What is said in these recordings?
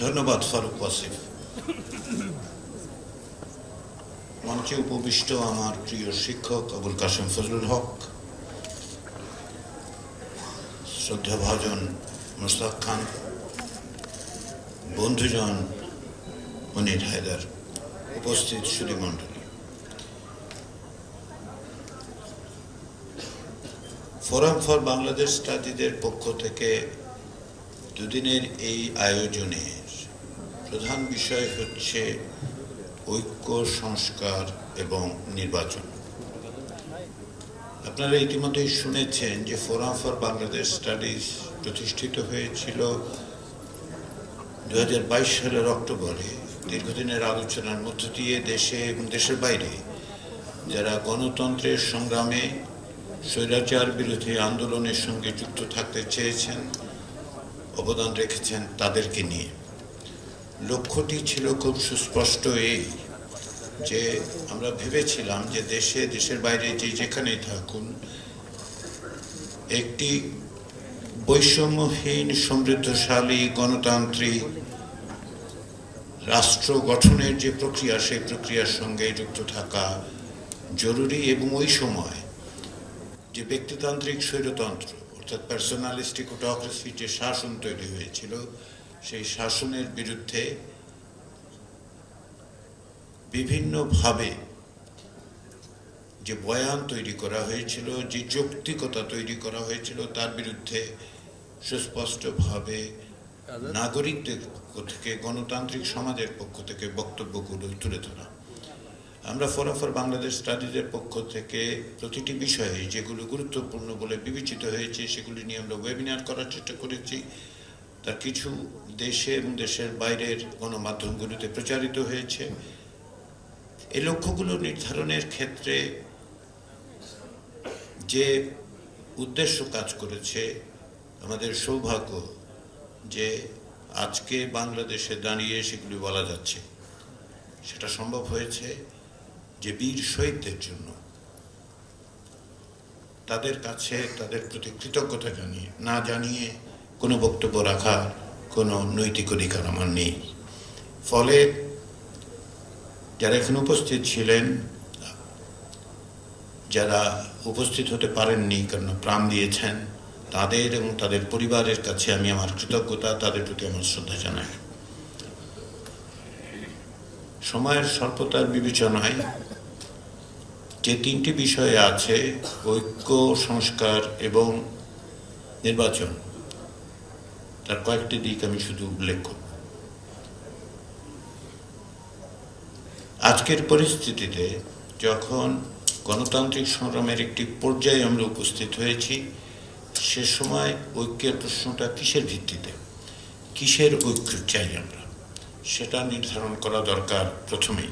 ধন্যবাদ ফারুক ওয়াসিফ। মঞ্চে উপবিষ্ট আমার প্রিয় শিক্ষক আবুল কাশেম ফজলুল হক, শ্রদ্ধাভাজন মুশতাক খান, বন্ধুজন মনির হায়দার, উপস্থিত সুধীমণ্ডলী, ফোরাম ফর বাংলাদেশ স্টাডিজের পক্ষ থেকে দুদিনের এই আয়োজনের প্রধান বিষয় হচ্ছে ঐক্য, সংস্কার এবং নির্বাচন। আপনারা ইতিমধ্যেই শুনেছেন যে ফোরাম ফর বাংলাদেশ স্টাডিজ প্রতিষ্ঠিত হয়েছিল 2022 সালের অক্টোবরে। দীর্ঘদিনের আলোচনার মধ্য দিয়ে দেশে এবং দেশের বাইরে যারা গণতন্ত্রের সংগ্রামে স্বৈরাচার বিরোধী আন্দোলনের সঙ্গে যুক্ত থাকতে চেয়েছেন, অবদান রেখেছেন, তাদেরকে নিয়ে লক্ষ্যটি ছিল খুব সুস্পষ্ট, এই যে আমরা ভেবেছিলাম যে দেশে, দেশের বাইরে যে যেখানেই থাকুন, একটি বৈষম্যহীন, সমৃদ্ধশালী, গণতান্ত্রিক রাষ্ট্র গঠনের যে প্রক্রিয়া, সেই প্রক্রিয়ার সঙ্গে যুক্ত থাকা জরুরি। এবং ওই সময় যে ব্যক্তিতান্ত্রিক স্বৈরতন্ত্র অর্থাৎ পার্সোনালিস্টিক অটোক্রেসির যে শাসন তৈরি হয়েছিল, সেই শাসনের বিরুদ্ধে বিভিন্নভাবে যে বয়ান তৈরি করা হয়েছিল, যে যৌক্তিকতা তৈরি করা হয়েছিল, তার বিরুদ্ধে সুস্পষ্টভাবে নাগরিকদের থেকে, গণতান্ত্রিক সমাজের পক্ষ থেকে বক্তব্যগুলো তুলে ধরা। আমরা ফোরাম ফর বাংলাদেশ স্টাডিজের পক্ষ থেকে প্রতিটি বিষয়ে যেগুলো গুরুত্বপূর্ণ বলে বিবেচিত হয়েছে সেগুলি নিয়ে আমরা ওয়েবিনার করার চেষ্টা করেছি। তার কিছু দেশে এবং দেশের বাইরের গণমাধ্যমগুলোতে প্রচারিত হয়েছে। এই লক্ষ্যগুলো নির্ধারণের ক্ষেত্রে যে উদ্দেশ্য কাজ করেছে, আমাদের সৌভাগ্য যে আজকে বাংলাদেশে দাঁড়িয়ে সেগুলি বলা যাচ্ছে। সেটা সম্ভব হয়েছে যে বীর শহীদদের জন্য, তাদের কাছে তাদের প্রতি কৃতজ্ঞতা জানিয়ে কোনো বক্তব্য রাখার কোনো নৈতিক অধিকার আমার নেই। ফলে যারা এখানে উপস্থিত ছিলেন, যারা উপস্থিত হতে পারেননি কারণ প্রাণ দিয়েছেন, তাদের এবং তাদের পরিবারের কাছে আমি আমার কৃতজ্ঞতা, তাদের প্রতি আমার শ্রদ্ধা জানাই। সময়ের স্বল্পতার বিবেচনায় যে তিনটি বিষয় আছে, ঐক্য, সংস্কার এবং নির্বাচন, তার কয়েকটি দিক আমি শুধু উল্লেখ করব। আজকের পরিস্থিতিতে যখন গণতান্ত্রিক সংগ্রামের একটি পর্যায়ে আমরা উপস্থিত হয়েছি, সে সময় ঐক্যের প্রশ্নটা কিসের ভিত্তিতে, কিসের ঐক্য চাই আমরা, সেটা নির্ধারণ করা দরকার। প্রথমেই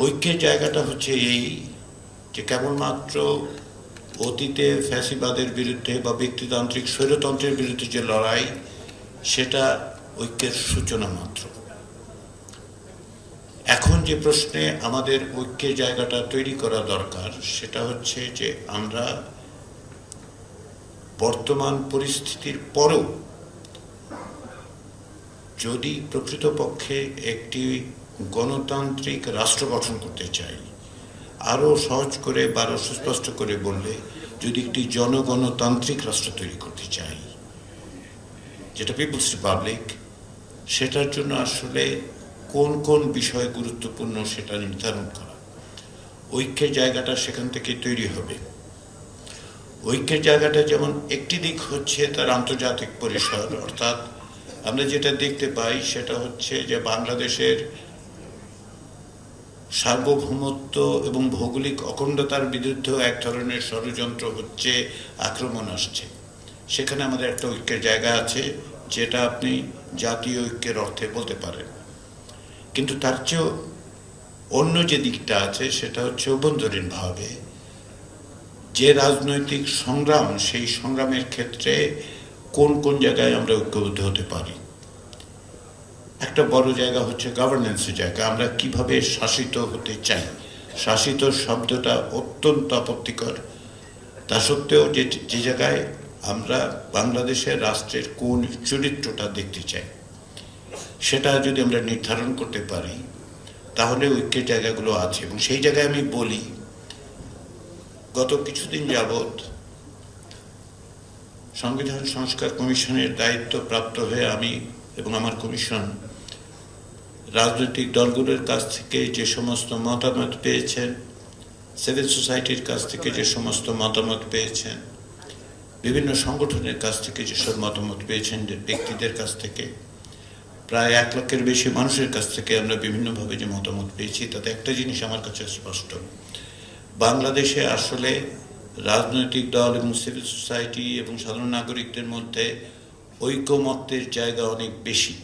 ঐক্যের জায়গাটা হচ্ছে এই যে কেবলমাত্র অতীতে ফ্যাসিবাদের বিরুদ্ধে বা ব্যক্তিতান্ত্রিক স্বৈরতন্ত্রের বিরুদ্ধে যে লড়াই, সেটা ঐক্যের সূচনা মাত্র। এখন যে প্রশ্নে আমাদের ঐক্যের জায়গাটা তৈরি করা দরকার, সেটা হচ্ছে যে আমরা বর্তমান পরিস্থিতির পরেও যদি প্রকৃতপক্ষে একটি গণতান্ত্রিক রাষ্ট্র গঠন করতে চাই, আরও সহজ করে বা আরও সুস্পষ্ট করে বললে, যদি একটি জনগণতান্ত্রিক রাষ্ট্র তৈরি করতে চাই, যেটা পিপলস রিপাবলিক, সেটার জন্য আসলে কোন কোন বিষয় গুরুত্বপূর্ণ সেটা নির্ধারণ করা। ঐক্যের জায়গাটা সেখান থেকে তৈরি হবে। ঐক্যের জায়গাটা যেমন একটি দিক হচ্ছে তার আন্তর্জাতিক পরিসর, অর্থাৎ আমরা যেটা দেখতে পাই সেটা হচ্ছে যে বাংলাদেশের সার্বভৌমত্ব এবং ভৌগোলিক অখণ্ডতার বিরুদ্ধেও এক ধরনের ষড়যন্ত্র হচ্ছে, আক্রমণ আসছে। সেখানে আমাদের একটা ঐক্যের জায়গা আছে, যেটা আপনি জাতীয় ঐক্যের অর্থে বলতে পারেন। কিন্তু তার চেয়েও অন্য যে দিকটা আছে সেটা হচ্ছে অভ্যন্তরীণভাবে যে রাজনৈতিক সংগ্রাম, সেই সংগ্রামের ক্ষেত্রে কোন কোন জায়গায় আমরা ঐক্যবদ্ধ হতে পারি। একটা বড় জায়গা হচ্ছে গভর্নেন্সের জায়গা, আমরা কিভাবে শাসিত হতে চাই। শাসিত শব্দটা অত্যন্ত আপত্তিকর, তা সত্ত্বেও যে জায়গায় আমরা বাংলাদেশের রাষ্ট্রের কোন চরিত্রটা দেখতে চাই, সেটা যদি আমরা নির্ধারণ করতে পারি তাহলে ঐক্যের জায়গাগুলো আছে। এবং সেই জায়গায় আমি বলি, গত কিছুদিন যাবৎ সংবিধান সংস্কার কমিশনের দায়িত্ব প্রাপ্ত হয়ে আমি এবং আমার কমিশন রাজনৈতিক দলগুলোর কাছ থেকে যে সমস্ত মতামত পেয়েছেন, সিভিল সোসাইটির কাছ থেকে যে সমস্ত মতামত পেয়েছেন, বিভিন্ন সংগঠনের কাছ থেকে যেসব মতামত পেয়েছেন, ব্যক্তিদের কাছ থেকে, প্রায় 1 লাখের বেশি মানুষের কাছ থেকে আমরা বিভিন্নভাবে যে মতামত পেয়েছি, তাতে একটা জিনিস আমার কাছে স্পষ্ট, বাংলাদেশে আসলে রাজনৈতিক দল এবং সিভিল সোসাইটি এবং সাধারণ নাগরিকদের মধ্যে ঐকমত্যের জায়গা অনেক বেশি।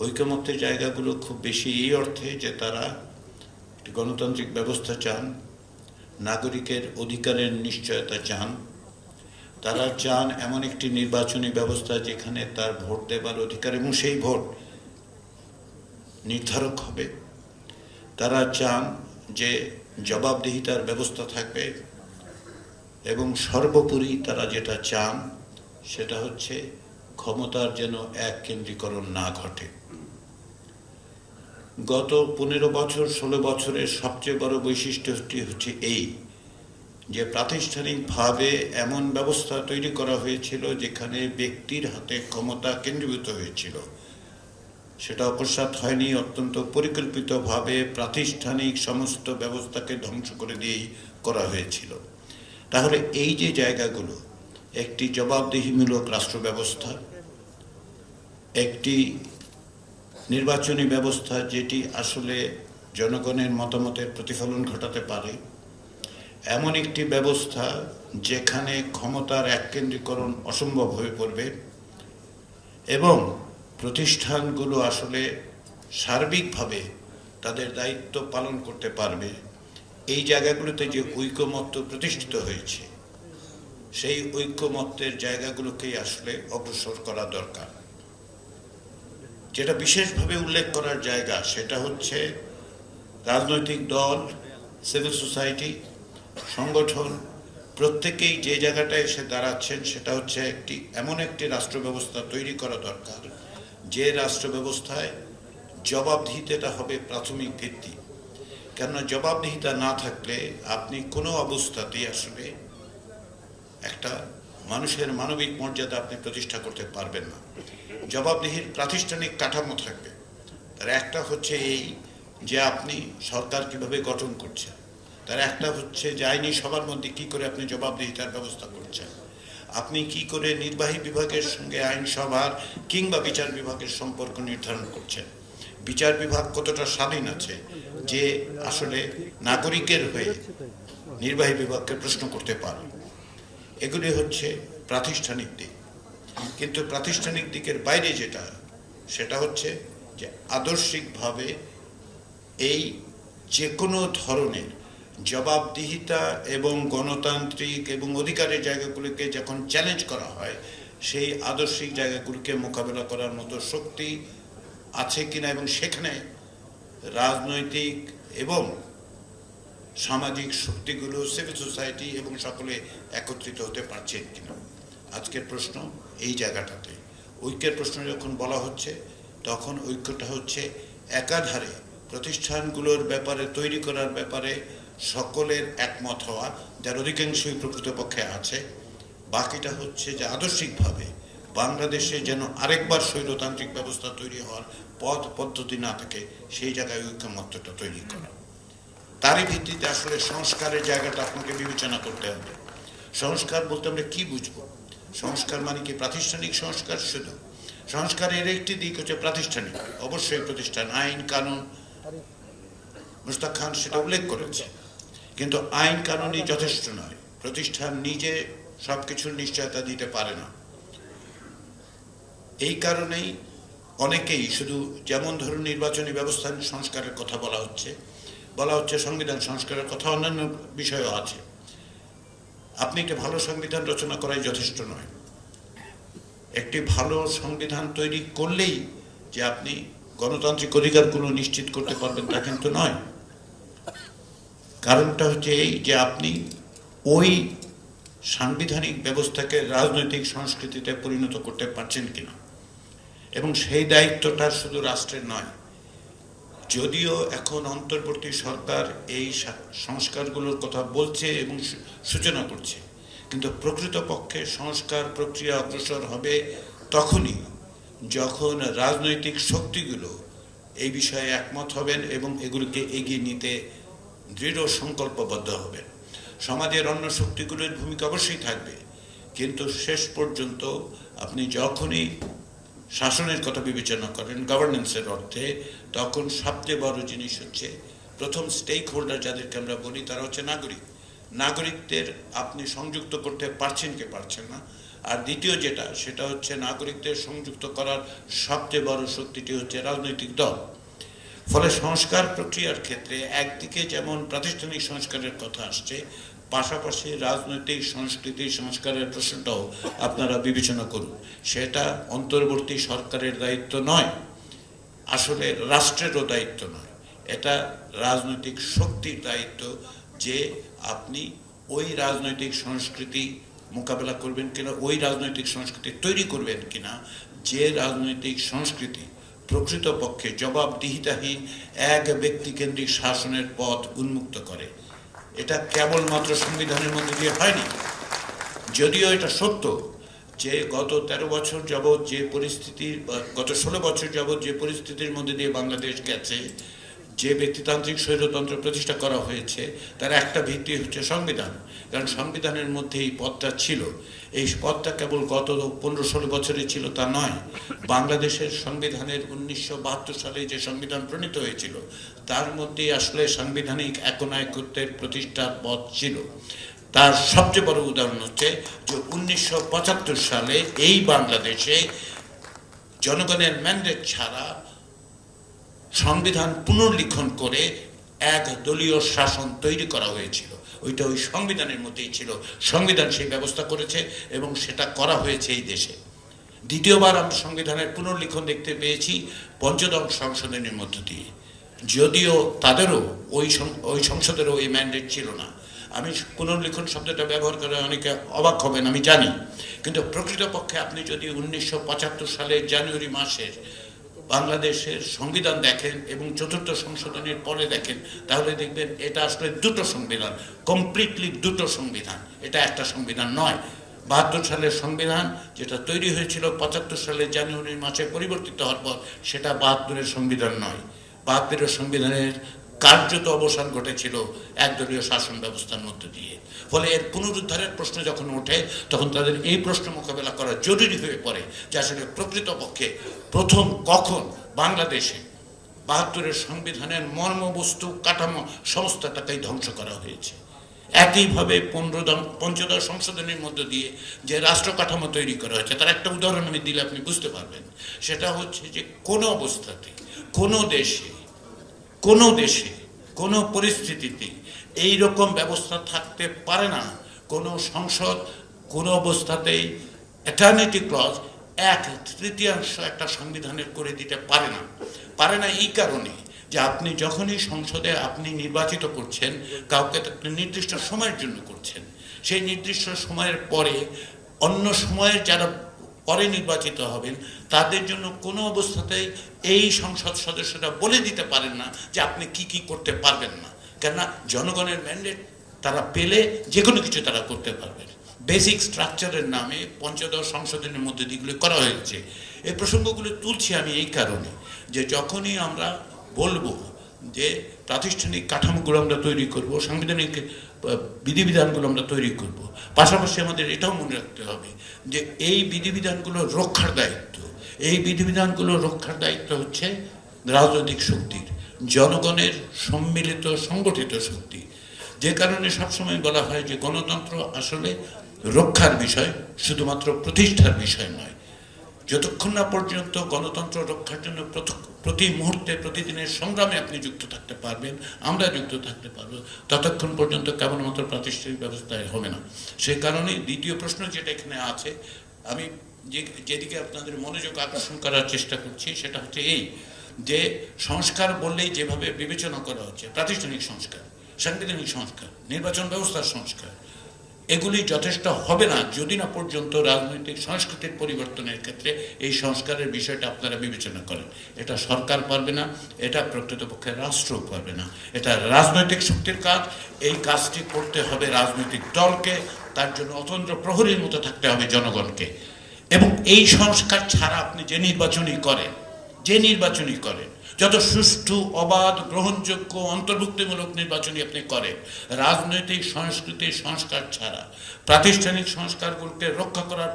ঐকমত্যের জায়গাগুলো খুব বেশি এই অর্থে যে তারা একটি গণতান্ত্রিক ব্যবস্থা চান, নাগরিকের অধিকারের নিশ্চয়তা চান, তারা চান এমন একটি নির্বাচনী ব্যবস্থা যেখানে তার ভোট দেবার অধিকার এবং সেই ভোট নির্ধারক হবে। তারা চান যে জবাবদিহিতার ব্যবস্থা থাকবে এবং সর্বোপরি তারা যেটা চান সেটা হচ্ছে ক্ষমতার যেন এক কেন্দ্রীকরণ না ঘটে। গত 15 বছর 16 বছরের সবচেয়ে বড় বৈশিষ্ট্যটি হচ্ছে এই যে প্রাতিষ্ঠানিকভাবে এমন ব্যবস্থা তৈরি করা হয়েছিল যেখানে ব্যক্তির হাতে ক্ষমতা কেন্দ্রীভূত হয়েছিল। সেটা অকস্মাৎ হয়নি, অত্যন্ত পরিকল্পিতভাবে প্রাতিষ্ঠানিক সমস্ত ব্যবস্থাকে ধ্বংস করে দিয়েই করা হয়েছিল। তাহলে এই যে জায়গাগুলো, একটি জবাবদিহিমূলক রাষ্ট্র ব্যবস্থা, একটি নির্বাচনী ব্যবস্থা যেটি আসলে জনগণের মতামতের প্রতিফলন ঘটাতে পারে, এমন একটি ব্যবস্থা যেখানে ক্ষমতার এককেন্দ্রীকরণ অসম্ভব হয়ে পড়বে এবং প্রতিষ্ঠানগুলো আসলে সার্বিকভাবে তাদের দায়িত্ব পালন করতে পারবে, এই জায়গাগুলোতে যে ঐকমত্য প্রতিষ্ঠিত হয়েছে সেই ঐকমত্যের জায়গাগুলোকেই আসলে অগ্রসর করা দরকার। যেটা বিশেষভাবে উল্লেখ করার জায়গা সেটা হচ্ছে রাজনৈতিক দল, সিভিল সোসাইটি, সংগঠন প্রত্যেকেই যে জায়গাটায় এসে দাঁড়াচ্ছেন সেটা হচ্ছে এমন একটি রাষ্ট্র ব্যবস্থা তৈরি করা দরকার যে রাষ্ট্র ব্যবস্থায় জবাবদিহিতাটা হবে প্রাথমিক ভিত্তি। কেননা জবাবদিহিতা না থাকলে আপনি কোনো অবস্থাতেই আসলে একটা মানুষের মানবিক মর্যাদা আপনি প্রতিষ্ঠা করতে পারবেন না। জবাবদিহির প্রাতিষ্ঠানিক কাঠামো থাকবে, তার একটা হচ্ছে এই যে আপনি সরকার কিভাবে গঠন করছেন, তার একটা হচ্ছে যে আইনি সবার মধ্যে কি করে আপনি জবাবদিহিতার ব্যবস্থা করছেন, আপনি কি করে নির্বাহী বিভাগের সঙ্গে আইনসভার কিংবা বিচার বিভাগের সম্পর্ক নির্ধারণ করছেন, বিচার বিভাগ কতটা স্বাধীন আছে যে আসলে নাগরিকের হয়ে নির্বাহী বিভাগকে প্রশ্ন করতে পারে। এগুলি হচ্ছে প্রাতিষ্ঠানিক দিক। কিন্তু প্রাতিষ্ঠানিক দিকের বাইরে যেটা, সেটা হচ্ছে যে আদর্শিকভাবে এই যে কোনো ধরনের জবাবদিহিতা এবং গণতান্ত্রিক এবং অধিকারের জায়গাগুলিকে যখন চ্যালেঞ্জ করা হয়, সেই আদর্শিক জায়গাগুলিকে মোকাবেলা করার মতো শক্তি আছে কিনা এবং সেখানে রাজনৈতিক এবং সামাজিক শক্তিগুলো, সিভিল সোসাইটি এবং সকলে একত্রিত হতে পারছেন কিনা। আজকের প্রশ্ন এই জায়গাটাতে। ঐক্যের প্রশ্ন যখন বলা হচ্ছে তখন ঐক্যটা হচ্ছে একাধারে প্রতিষ্ঠানগুলোর ব্যাপারে তৈরি করার ব্যাপারে সকলের একমত হওয়া, যার অধিকাংশই প্রকৃতপক্ষে আছে। বাকিটা হচ্ছে যে আদর্শিকভাবে বাংলাদেশে যেন আরেকবার স্বৈরতান্ত্রিক ব্যবস্থা তৈরি হওয়ার পথ পদ্ধতি না থাকে, সেই জায়গায় ঐক্যমত্যটা তৈরি করা। তারই ভিত্তিতে আসলে সংস্কারের জায়গাটা আপনাকে বিবেচনা করতে হবে। সংস্কার বলতে আমরা কি বুঝবো? সংস্কার মানে কি প্রাতিষ্ঠানিক সংস্কার? শুধু সংস্কারের একটি দিক হচ্ছে প্রাতিষ্ঠানিক, অবশ্যই প্রতিষ্ঠান, আইন কানুন, মুশতাক খান সেটা উল্লেখ করেছে। কিন্তু আইন কানুনই যথেষ্ট নয়, প্রতিষ্ঠান নিজে সবকিছুর নিশ্চয়তা দিতে পারে না। এই কারণেই অনেকেই শুধু, যেমন ধরুন নির্বাচনী ব্যবস্থা সংস্কারের কথা বলা হচ্ছে সংবিধান সংস্কারের কথা, অন্যান্য বিষয়ও আছে। আপনি একটি ভালো সংবিধান রচনা করাই যথেষ্ট নয়। একটি ভালো সংবিধান তৈরি করলেই যে আপনি গণতান্ত্রিক অধিকারগুলো নিশ্চিত করতে পারবেন তা কিন্তু নয়। কারণটা হচ্ছে এই যে আপনি ওই সাংবিধানিক ব্যবস্থাকে রাজনৈতিক সংস্কৃতিতে পরিণত করতে পারছেন কিনা। এবং সেই দায়িত্বটা শুধু রাষ্ট্রের নয়। যদিও এখন অন্তর্বর্তী সরকার এই সংস্কারগুলোর কথা বলছে এবং সূচনা করছে, কিন্তু প্রকৃতপক্ষে সংস্কার প্রক্রিয়া অগ্রসর হবে তখনই যখন রাজনৈতিক শক্তিগুলো এই বিষয়ে একমত হবেন এবং এগুলোকে এগিয়ে নিতে দৃঢ় সংকল্পবদ্ধ হবেন। সমাজের অন্য শক্তিগুলোর ভূমিকা অবশ্যই থাকবে, কিন্তু শেষ পর্যন্ত আপনি যখনই শাসনের কথা বিবেচনা করেন গভর্নেন্সের অর্থে, তখন সবচেয়ে বড় জিনিস হচ্ছে প্রথম স্টেক হোল্ডার যাদেরকে আমরা বলি তারা হচ্ছে নাগরিক। নাগরিকদের আপনি সংযুক্ত করতে পারছেন কি পারছেন না। আর দ্বিতীয় যেটা, সেটা হচ্ছে নাগরিকদের সংযুক্ত করার সবচেয়ে বড় শক্তিটি হচ্ছে রাজনৈতিক দল। ফলে সংস্কার প্রক্রিয়ার ক্ষেত্রে একদিকে যেমন প্রাতিষ্ঠানিক সংস্কারের কথা আসছে, পাশাপাশি রাজনৈতিক সংস্কৃতি সংস্কারের প্রশ্নটাও আপনারা বিবেচনা করুন। সেটা অন্তর্বর্তী সরকারের দায়িত্ব নয়, আসলে রাষ্ট্রেরও দায়িত্ব নয়, এটা রাজনৈতিক শক্তির দায়িত্ব যে আপনি ওই রাজনৈতিক সংস্কৃতি মোকাবেলা করবেন কিনা, ওই রাজনৈতিক সংস্কৃতি তৈরি করবেন কিনা যে রাজনৈতিক সংস্কৃতি প্রকৃতপক্ষে জবাবদিহিতাহীন এক ব্যক্তিকেন্দ্রিক শাসনের পথ উন্মুক্ত করে। এটা কেবলমাত্র সংবিধানের মধ্যে দিয়ে হয়নি। যদিও এটা সত্য যে গত 13 বছর যাবৎ যে পরিস্থিতি, গত 16 বছর যাবৎ যে পরিস্থিতির মধ্যে দিয়ে বাংলাদেশ গেছে, যে ব্যক্তিতান্ত্রিক স্বৈরতন্ত্র প্রতিষ্ঠা করা হয়েছে, তার একটা ভিত্তি হচ্ছে সংবিধান। কারণ সংবিধানের মধ্যে এই পথটা ছিল। এই পথটা কেবল গত 15-16 বছরে ছিল তা নয়। বাংলাদেশের সংবিধানের 1972 সালে যে সংবিধান প্রণীত হয়েছিল, তার মধ্যে আসলে সাংবিধানিক একনায়কত্বের প্রতিষ্ঠার পথ ছিল। তার সবচেয়ে বড় উদাহরণ হচ্ছে যে 1975 সালে এই বাংলাদেশে জনগণের ম্যান্ডেট ছাড়া সংবিধান পুনর্লিখন করে এক দলীয় শাসন তৈরি করা হয়েছিল। ওইটা ওই সংবিধানের মধ্যেই ছিল। সংবিধান সেই ব্যবস্থা করেছে এবং সেটা করা হয়েছে এই দেশে। দ্বিতীয়বার আমরা সংবিধানের পুনর্লিখন দেখতে পেয়েছি পঞ্চদশ সংশোধনের মধ্য দিয়ে, যদিও তাদেরও ওই সংসদেরও ওই ম্যান্ডেট ছিল না। আমি পুনর্লিখন শব্দটা ব্যবহার করে অনেকে অবাক হবেন আমি জানি, কিন্তু প্রকৃতপক্ষে আপনি যদি 1975 সালের জানুয়ারি মাসের বাংলাদেশের সংবিধান দেখেন এবং চতুর্থ সংশোধনের পরে দেখেন, তাহলে দেখবেন এটা আসলে দুটো সংবিধান, কমপ্লিটলি দুটো সংবিধান। এটা একটা সংবিধান নয়। 72 সালের সংবিধান যেটা তৈরি হয়েছিল 75 সালের জানুয়ারি মাসে পরিবর্তিত হওয়ার পর, সেটা 72-এর সংবিধান নয়। 72-এর সংবিধানের কার্যত অবসান ঘটেছিল একদলীয় শাসন ব্যবস্থার মধ্য দিয়ে। ফলে এর পুনরুদ্ধারের প্রশ্ন যখন ওঠে, তখন তাদের এই প্রশ্ন মোকাবেলা করা জরুরি হয়ে পড়ে যে আসলে প্রকৃতপক্ষে প্রথম কখন বাংলাদেশে 72-এর সংবিধানের মর্মবস্তু কাঠামো সংস্থাটাকেই ধ্বংস করা হয়েছে। একইভাবে পঞ্চদশ সংশোধনের মধ্য দিয়ে যে রাষ্ট্র কাঠামো তৈরি করা হয়েছে, তার একটা উদাহরণ আমি দিলে আপনি বুঝতে পারবেন। সেটা হচ্ছে যে কোনো অবস্থাতে, কোনো দেশে, কোনো পরিস্থিতিতে এই রকম ব্যবস্থা থাকতে পারে না। কোনো সংসদ কোনো অবস্থাতেই এটার্নিটি ক্লজ 1/3 একটা সংবিধানের করে দিতে পারে না এই কারণে যে আপনি যখনই সংসদে আপনি নির্বাচিত করছেন কাউকে নির্দিষ্ট সময়ের জন্য করছেন, সেই নির্দিষ্ট সময়ের পরে অন্য সময়ের যারা পরে নির্বাচিত হবেন তাদের জন্য কোনো অবস্থাতেই এই সংসদ সদস্যরা বলে দিতে পারেন না যে আপনি কি করতে পারবেন না। কেননা জনগণের ম্যান্ডেট তারা পেলে যে কোনো কিছু তারা করতে পারবেন। বেসিক স্ট্রাকচারের নামে পঞ্চদশ সংশোধনের মধ্যে দিকগুলো করা হয়েছে। এই প্রসঙ্গগুলো তুলছি আমি এই কারণে যে যখনই আমরা বলবো যে প্রাতিষ্ঠানিক কাঠামোগুলো আমরা তৈরি করব, সাংবিধানিক বিধিবিধানগুলো আমরা তৈরি করব, পাশাপাশি আমাদের এটাও মনে রাখতে হবে যে এই বিধিবিধানগুলো রক্ষার দায়িত্ব, এই বিধিবিধানগুলো রক্ষার দায়িত্ব হচ্ছে রাজনৈতিক শক্তির, জনগণের সম্মিলিত সংগঠিত শক্তি। যে কারণে সবসময় বলা হয় যে গণতন্ত্র আসলে রক্ষার বিষয়, শুধুমাত্র প্রতিষ্ঠার বিষয় নয়। যতক্ষণ না পর্যন্ত গণতন্ত্র রক্ষার জন্য প্রতি মুহূর্তে প্রতিদিনের সংগ্রামে আপনি যুক্ত থাকতে পারবেন, আমরা যুক্ত থাকতে পারবো, ততক্ষণ পর্যন্ত কেবলমাত্র প্রাতিষ্ঠানিক ব্যবস্থায় হবে না। সেই কারণে দ্বিতীয় প্রশ্ন যেটা এখানে আছে, আমি যেদিকে আপনাদের মনোযোগ আকর্ষণ করার চেষ্টা করছি সেটা হচ্ছে এই যে সংস্কার বললেই যেভাবে বিবেচনা করা হচ্ছে প্রাতিষ্ঠানিক সংস্কার, সাংবিধানিক সংস্কার, নির্বাচন ব্যবস্থার সংস্কার, এগুলি যথেষ্ট হবে না যদি না পর্যন্ত রাজনৈতিক সংস্কৃতির পরিবর্তনের ক্ষেত্রে এই সংস্কারের বিষয়টা আপনারা বিবেচনা করেন। এটা সরকার পারবে না, এটা প্রকৃতপক্ষে রাষ্ট্রও পারবে না, এটা রাজনৈতিক শক্তির কাজ। এই কাজটি করতে হবে রাজনৈতিক দলকে, তার জন্য অতন্ত্র প্রহরীর মতো থাকতে হবে জনগণকে। এবং এই সংস্কার ছাড়া আপনি যে নির্বাচনই করেন, যত সুষ্ঠু, অবাধ, গ্রহণযোগ্য, অন্তর্ভুক্তিমূলক নির্বাচনই আপনি করেন, রাজনৈতিক সংস্কৃতির সংস্কার ছাড়া, প্রাতিষ্ঠানিক সংস্কারগুলোকে রক্ষা করার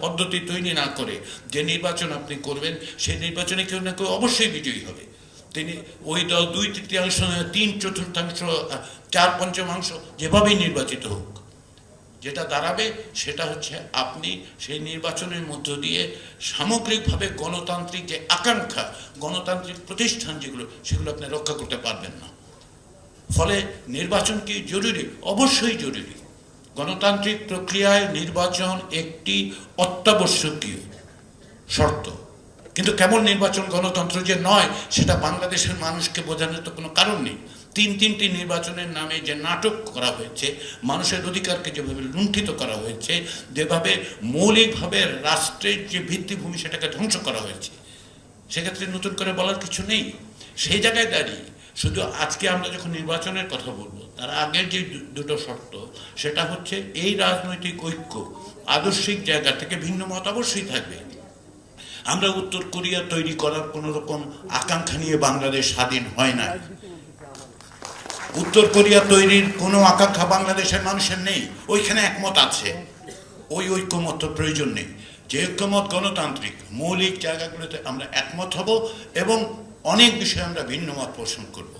পদ্ধতি তৈরি না করে যে নির্বাচন আপনি করবেন, সেই নির্বাচনে কেউ না কেউ অবশ্যই বিজয়ী হবে। তিনি ওই দল 2/3, 3/4, 4/5 যেভাবেই নির্বাচিত হোক, যেটা দাঁড়াবে সেটা হচ্ছে আপনি সেই নির্বাচনের মধ্য দিয়ে সামগ্রিকভাবে গণতান্ত্রিক যে আকাঙ্ক্ষা, গণতান্ত্রিক প্রতিষ্ঠান যেগুলো, সেগুলো আপনি রক্ষা করতে পারবেন না। ফলে নির্বাচন কি জরুরি? অবশ্যই জরুরি। গণতান্ত্রিক প্রক্রিয়ায় নির্বাচন একটি অত্যাবশ্যকীয় শর্ত। কিন্তু কেমন নির্বাচন গণতন্ত্র যে নয়, সেটা বাংলাদেশের মানুষকে বোঝানোর তো কোনো কারণ নেই। 3টি নির্বাচনের নামে যে নাটক করা হয়েছে, মানুষের অধিকারকে যেভাবে লুণ্ঠিত করা হয়েছে, যেভাবে মৌলিকভাবে রাষ্ট্রের যে ভিত্তিভূমি সেটাকে ধ্বংস করা হয়েছে, সেক্ষেত্রে নতুন করে বলার কিছু নেই। সেই জায়গায় দাঁড়িয়ে শুধু আজকে আমরা যখন নির্বাচনের কথা বলবো, তার আগের যে দুটো শর্ত, সেটা হচ্ছে এই রাজনৈতিক ঐক্য, আদর্শিক জায়গা থেকে ভিন্ন মত অবশ্যই থাকবে। আমরা উত্তর কোরিয়া তৈরি করার কোন রকম আকাঙ্ক্ষা নিয়ে বাংলাদেশ স্বাধীন হয় না। উত্তর কোরিয়া তৈরির কোনো আকাঙ্ক্ষা বাংলাদেশের মানুষের নেই। ওইখানে একমত আছে, ওই ঐক্যমত প্রয়োজন নেই। যে ঐক্যমত গণতান্ত্রিক মৌলিক জায়গাগুলোতে আমরা একমত হব এবং অনেক বিষয়ে আমরা ভিন্ন মত পোষণ করব।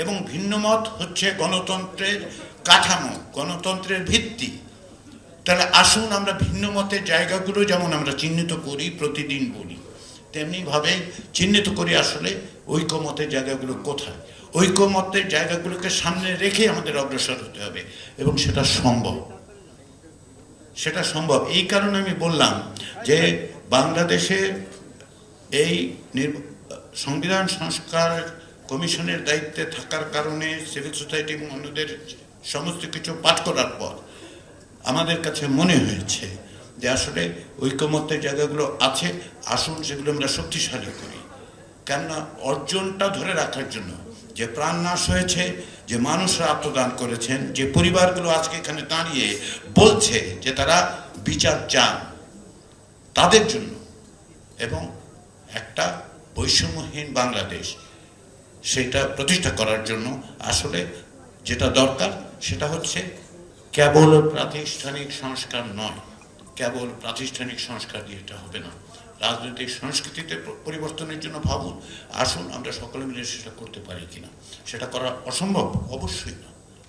এবং ভিন্ন মত হচ্ছে গণতন্ত্রের কাঠামো, গণতন্ত্রের ভিত্তি। তাহলে আসুন আমরা ভিন্ন মতের জায়গাগুলো যেমন আমরা চিহ্নিত করি, প্রতিদিন বলি, তেমনিভাবে চিহ্নিত করি আসলে ঐক্যমতের জায়গাগুলো কোথায়। ঐক্যমতের জায়গাগুলোকে সামনে রেখে আমাদের অগ্রসর হতে হবে এবং সেটা সম্ভব। এই কারণে আমি বললাম যে বাংলাদেশের এই সংবিধান সংস্কার কমিশনের দায়িত্বে থাকার কারণে সিভিল সোসাইটি এবং অন্যদের সমস্ত কিছু পাঠ করার পর আমাদের কাছে মনে হয়েছে যে আসলে ঐক্যমতের জায়গাগুলো আছে, আসুন সেগুলো আমরা শক্তিশালী করি। কেননা অর্জনটা ধরে রাখার জন্য যে প্রাণ নাশ হয়েছে, যে মানুষরা আত্মদান করেছেন, যে পরিবারগুলো আজকে এখানে দাঁড়িয়ে বলছে যে তারা বিচার চান, তাদের জন্য এবং একটা বৈষম্যহীন বাংলাদেশ সেটা প্রতিষ্ঠা করার জন্য আসলে যেটা দরকার সেটা হচ্ছে কেবল প্রাতিষ্ঠানিক সংস্কার নয়। কেবল প্রাতিষ্ঠানিক সংস্কার দিয়ে এটা হবে না। রাজনৈতিক সংস্কৃতিতে পরিবর্তনের জন্য ভাবুন, আসুন আমরা সকলে মিলে সেটা করতে পারি কিনা। সেটা করা অসম্ভব?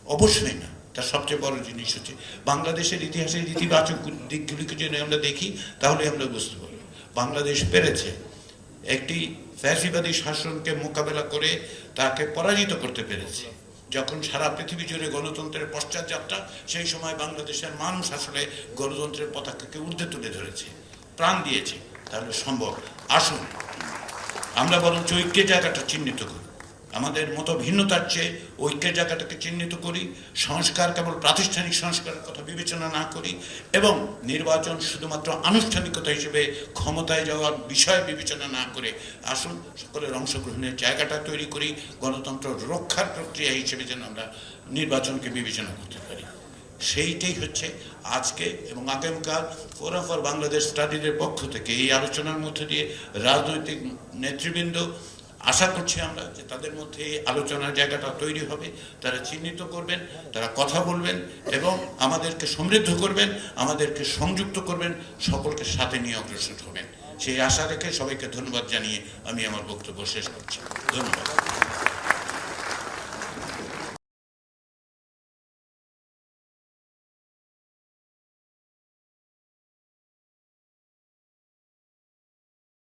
অবশ্যই না। তার সবচেয়ে বড় জিনিস হচ্ছে বাংলাদেশের ইতিহাসের ইতিবাচক দিকগুলিকে যদি আমরা দেখি, তাহলে আমরা বুঝতে পারি বাংলাদেশ পেরেছে একটি ফ্যাসিবাদী শাসনকে মোকাবেলা করে তাকে পরাজিত করতে পেরেছে। যখন সারা পৃথিবী জুড়ে গণতন্ত্রের পশ্চাৎযাত্রা, সেই সময় বাংলাদেশের মানুষ আসলে গণতন্ত্রের পতাকাকে ঊর্ধ্বে তুলে ধরেছে, প্রাণ দিয়েছে। তাহলে সম্ভব। আসুন আমরা বরঞ্চ ঐক্যের জায়গাটা চিহ্নিত করি, আমাদের মতো ভিন্নতার চেয়ে ঐক্যের জায়গাটাকে চিহ্নিত করি। সংস্কার কেবল প্রাতিষ্ঠানিক সংস্কারের কথা বিবেচনা না করি এবং নির্বাচন শুধুমাত্র আনুষ্ঠানিকতা হিসেবে ক্ষমতায় যাওয়ার বিষয় বিবেচনা না করে আসুন সকলের অংশগ্রহণের জায়গাটা তৈরি করি। গণতন্ত্র রক্ষার প্রক্রিয়া হিসেবে যেন আমরা নির্বাচনকে বিবেচনা করতে পারি। সেইটাই হচ্ছে আজকে এবং আগামীকাল ফোরাম ফর বাংলাদেশ স্টাডিজের পক্ষ থেকে এই আলোচনার মধ্যে দিয়ে রাজনৈতিক নেতৃবৃন্দ আশা করছি আমরা যে তাদের মধ্যে এই আলোচনার জায়গাটা তৈরি হবে। তারা চিহ্নিত করবেন, তারা কথা বলবেন এবং আমাদেরকে সমৃদ্ধ করবেন, আমাদেরকে সংযুক্ত করবেন, সকলকে সাথে নিয়ে অগ্রসর হবেন। সেই আশা রেখে সবাইকে ধন্যবাদ জানিয়ে আমি আমার বক্তব্য শেষ করছি। ধন্যবাদ।